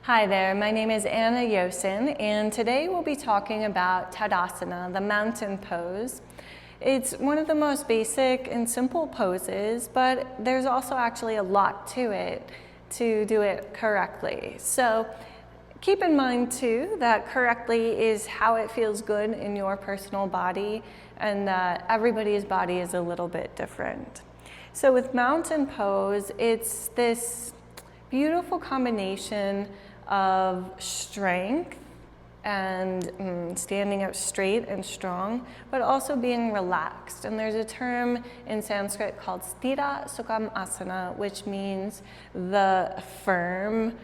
Hi there, my name is Anna Yosin, and today we'll be talking about Tadasana, the mountain pose. It's one of the most basic and simple poses, but there's also actually a lot to it to do it correctly. So keep in mind too that correctly is how it feels good in your personal body, and that everybody's body is a little bit different. So with mountain pose, it's this beautiful combination of strength and standing up straight and strong, but also being relaxed. And there's a term in Sanskrit called sthira sukham asana, which means the firm,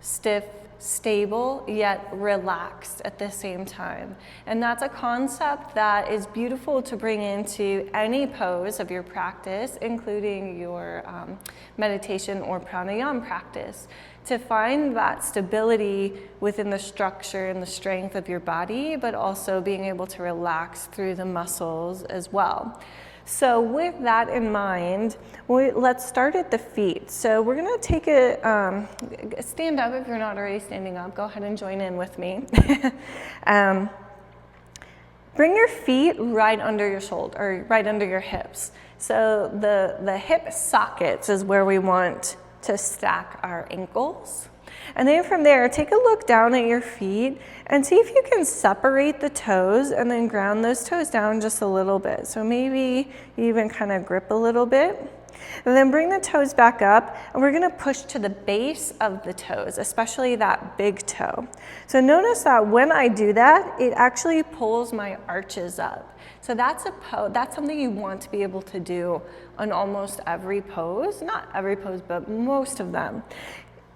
stiff, stable, yet relaxed at the same time. And that's a concept that is beautiful to bring into any pose of your practice, including your meditation or pranayama practice, to find that stability within the structure and the strength of your body, but also being able to relax through the muscles as well. So with that in mind, let's start at the feet. So we're gonna take a, stand up if you're not already standing up, go ahead and join in with me. Bring your feet right under your shoulder, or right under your hips. So the hip sockets is where we want to stack our ankles. And then from there, take a look down at your feet and see if you can separate the toes and then ground those toes down just a little bit. So maybe you even kind of grip a little bit. And then bring the toes back up, and we're gonna push to the base of the toes, especially that big toe. So notice that when I do that, it actually pulls my arches up. So that's something you want to be able to do on almost every pose, not every pose, but most of them.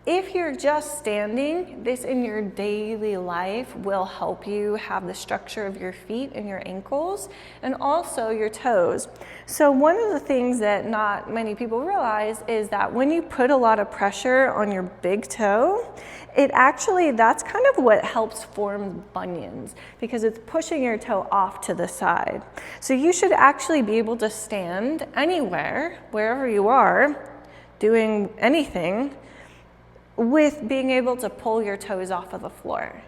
If you're just standing, this in your daily life will help you have the structure of your feet and your ankles and also your toes. So one of the things that not many people realize is that when you put a lot of pressure on your big toe, that's kind of what helps form bunions, because it's pushing your toe off to the side. So you should actually be able to stand anywhere, wherever you are, doing anything, with being able to pull your toes off of the floor.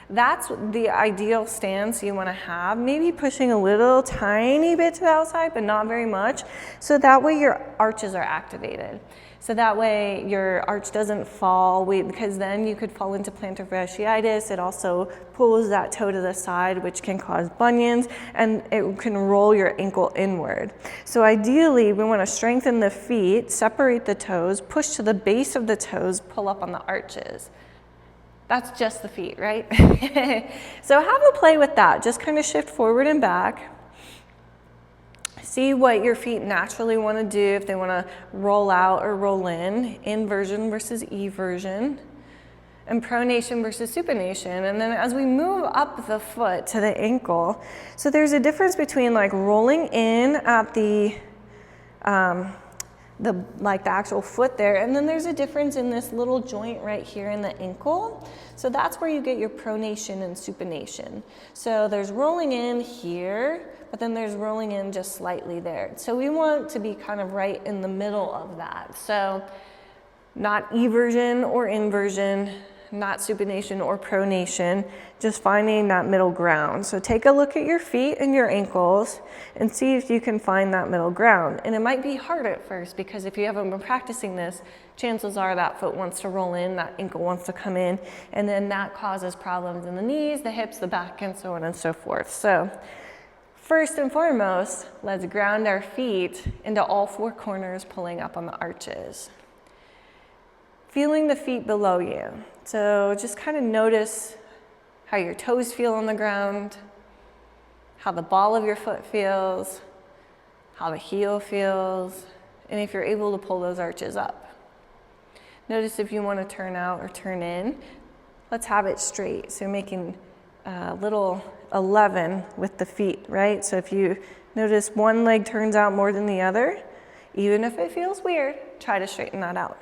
That's the ideal stance you want to have, maybe pushing a little tiny bit to the outside, but not very much, so that way your arches are activated. So that way your arch doesn't fall, because then you could fall into plantar fasciitis. It also pulls that toe to the side, which can cause bunions, and it can roll your ankle inward. So ideally, we want to strengthen the feet, separate the toes, push to the base of the toes, pull up on the arches. That's just the feet, right? So have a play with that. Just kind of shift forward and back. See what your feet naturally want to do, if they want to roll out or roll in, inversion versus eversion, and pronation versus supination. And then as we move up the foot to the ankle, so there's a difference between like rolling in at the actual foot there, and then there's a difference in this little joint right here in the ankle. So that's where you get your pronation and supination. So there's rolling in here, but then there's rolling in just slightly there. So we want to be kind of right in the middle of that. So not eversion or inversion, not supination or pronation, just finding that middle ground. So take a look at your feet and your ankles and see if you can find that middle ground. And it might be hard at first, because if you haven't been practicing this, chances are that foot wants to roll in, that ankle wants to come in, and then that causes problems in the knees, the hips, the back, and so on and so forth. So first and foremost, let's ground our feet into all four corners, pulling up on the arches. Feeling the feet below you. So just kind of notice how your toes feel on the ground, how the ball of your foot feels, how the heel feels, and if you're able to pull those arches up. Notice if you want to turn out or turn in. Let's have it straight. So making a little 11 with the feet, right? So if you notice one leg turns out more than the other, even if it feels weird, try to straighten that out.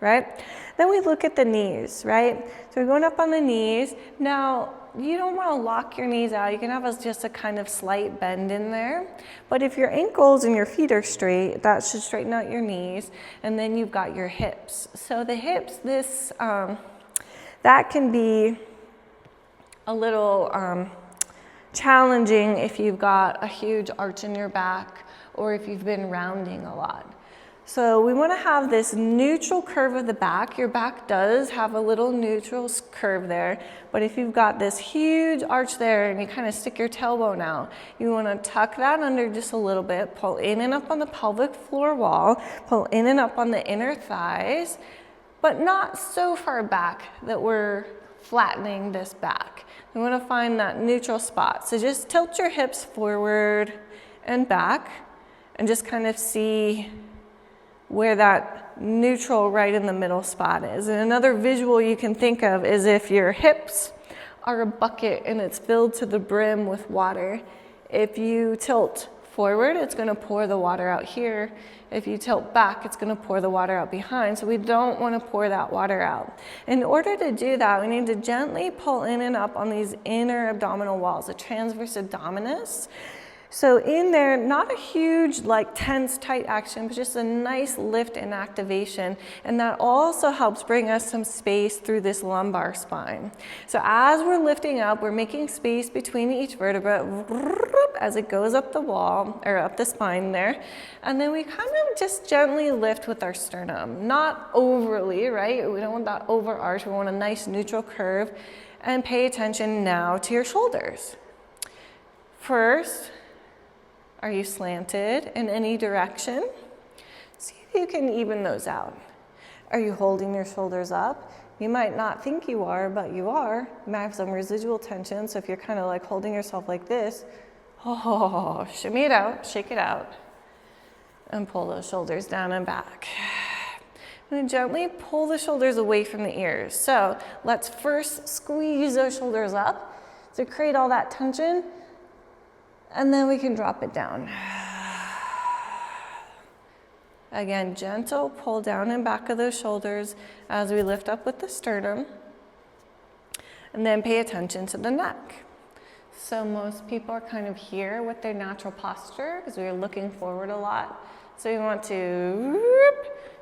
Right? Then we look at the knees, right? So we're going up on the knees. Now, you don't want to lock your knees out. You can have just a kind of slight bend in there. But if your ankles and your feet are straight, that should straighten out your knees. And then you've got your hips. So the hips, That can be a little challenging if you've got a huge arch in your back or if you've been rounding a lot. So we want to have this neutral curve of the back. Your back does have a little neutral curve there, but if you've got this huge arch there and you kind of stick your tailbone out, you want to tuck that under just a little bit, pull in and up on the pelvic floor wall, pull in and up on the inner thighs, but not so far back that we're flattening this back. We want to find that neutral spot. So just tilt your hips forward and back and just kind of see where that neutral right in the middle spot is. And another visual you can think of is if your hips are a bucket and it's filled to the brim with water. If you tilt forward, it's going to pour the water out here. If you tilt back, it's going to pour the water out behind. So we don't want to pour that water out. In order to do that, we need to gently pull in and up on these inner abdominal walls, the transverse abdominis. So in there, not a huge like tense, tight action, but just a nice lift and activation. And that also helps bring us some space through this lumbar spine. So as we're lifting up, we're making space between each vertebra as it goes up the wall, or up the spine there. And then we kind of just gently lift with our sternum, not overly, right? We don't want that overarch, we want a nice neutral curve. And pay attention now to your shoulders. First, are you slanted in any direction? See if you can even those out. Are you holding your shoulders up? You might not think you are, but you are. You might have some residual tension, so if you're kind of like holding yourself like this, oh, shimmy it out, shake it out, and pull those shoulders down and back. And gently pull the shoulders away from the ears. So let's first squeeze those shoulders up to create all that tension. And then we can drop it down. Again, gentle pull down and back of those shoulders as we lift up with the sternum. And then pay attention to the neck. So most people are kind of here with their natural posture because we're looking forward a lot. So you want to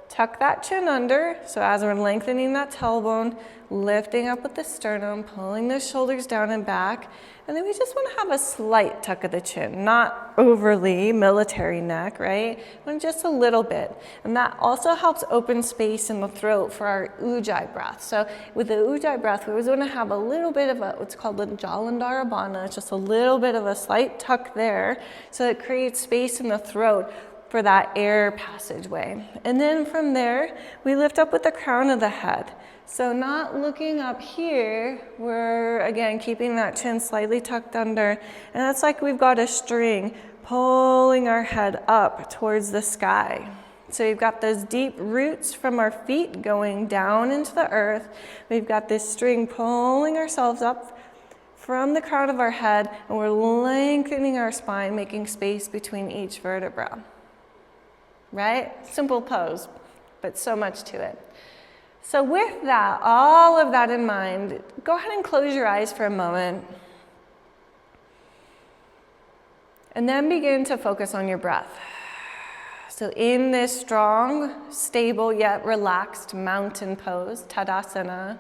tuck that chin under. So as we're lengthening that tailbone, lifting up with the sternum, pulling the shoulders down and back. And then we just want to have a slight tuck of the chin, not overly military neck, right? But just a little bit. And that also helps open space in the throat for our Ujjayi breath. So with the Ujjayi breath, we always want to have a little bit of what's called the Jalandhara, just a little bit of a slight tuck there. So it creates space in the throat for that air passageway. And then from there, we lift up with the crown of the head. So not looking up here, we're again keeping that chin slightly tucked under. And that's like we've got a string pulling our head up towards the sky. So we've got those deep roots from our feet going down into the earth. We've got this string pulling ourselves up from the crown of our head, and we're lengthening our spine, making space between each vertebra. Right? Simple pose, but so much to it. So with that, all of that in mind, go ahead and close your eyes for a moment. And then begin to focus on your breath. So in this strong, stable, yet relaxed mountain pose, Tadasana,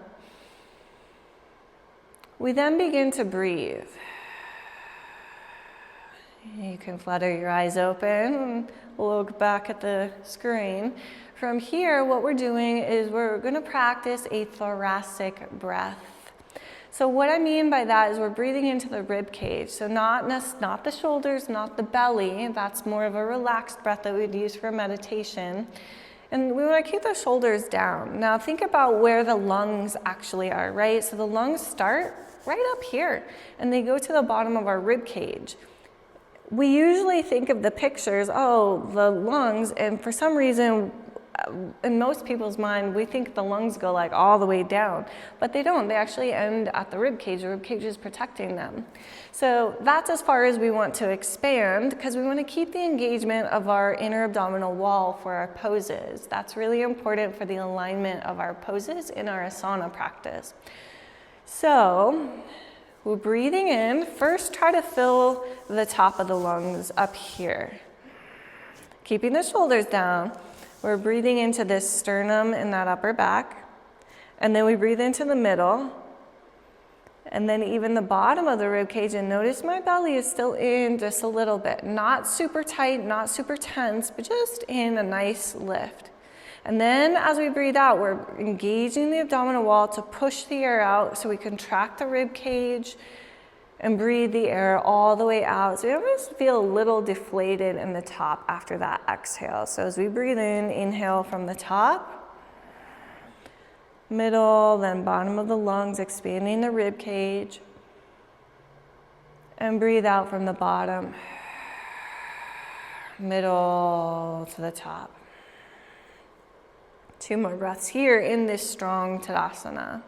we then begin to breathe. You can flutter your eyes open, look back at the screen. From here, what we're doing is we're going to practice a thoracic breath. So what I mean by that is we're breathing into the rib cage. So not the shoulders, not the belly. That's more of a relaxed breath that we'd use for meditation. And we want to keep the shoulders down. Now think about where the lungs actually are, right? So the lungs start right up here, and they go to the bottom of our rib cage. We usually think of the pictures, oh, the lungs, and for some reason, in most people's mind, we think the lungs go like all the way down, but they don't. They actually end at the rib cage. The rib cage is protecting them. So that's as far as we want to expand, because we want to keep the engagement of our inner abdominal wall for our poses. That's really important for the alignment of our poses in our asana practice. So we're breathing in. First, try to fill the top of the lungs up here. Keeping the shoulders down. We're breathing into this sternum in that upper back. And then we breathe into the middle. And then even the bottom of the rib cage, and notice my belly is still in just a little bit. Not super tight, not super tense, but just in a nice lift. And then as we breathe out, we're engaging the abdominal wall to push the air out, so we contract the rib cage and breathe the air all the way out. So we almost feel a little deflated in the top after that exhale. So as we breathe in, inhale from the top, middle, then bottom of the lungs, expanding the rib cage. And breathe out from the bottom, middle to the top. 2 more breaths here in this strong Tadasana.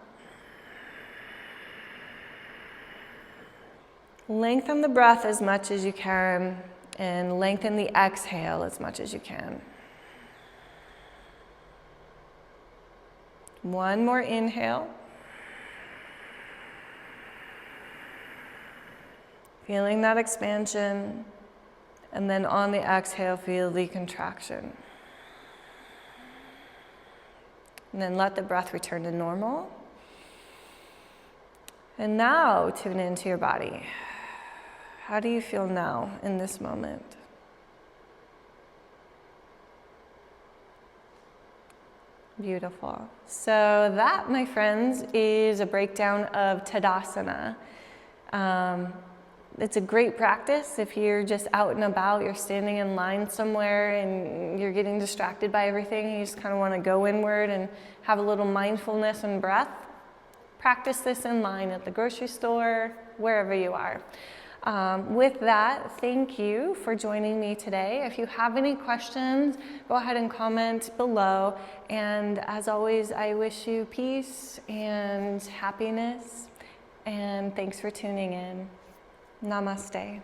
Lengthen the breath as much as you can, and lengthen the exhale as much as you can. 1 more inhale. Feeling that expansion, and then on the exhale, feel the contraction. And then let the breath return to normal. And now tune into your body. How do you feel now in this moment? Beautiful. So that, my friends, is a breakdown of Tadasana. It's a great practice if you're just out and about, you're standing in line somewhere and you're getting distracted by everything. You just kind of want to go inward and have a little mindfulness and breath. Practice this in line at the grocery store, wherever you are. With that, thank you for joining me today. If you have any questions, go ahead and comment below. And as always, I wish you peace and happiness. And thanks for tuning in. Namaste.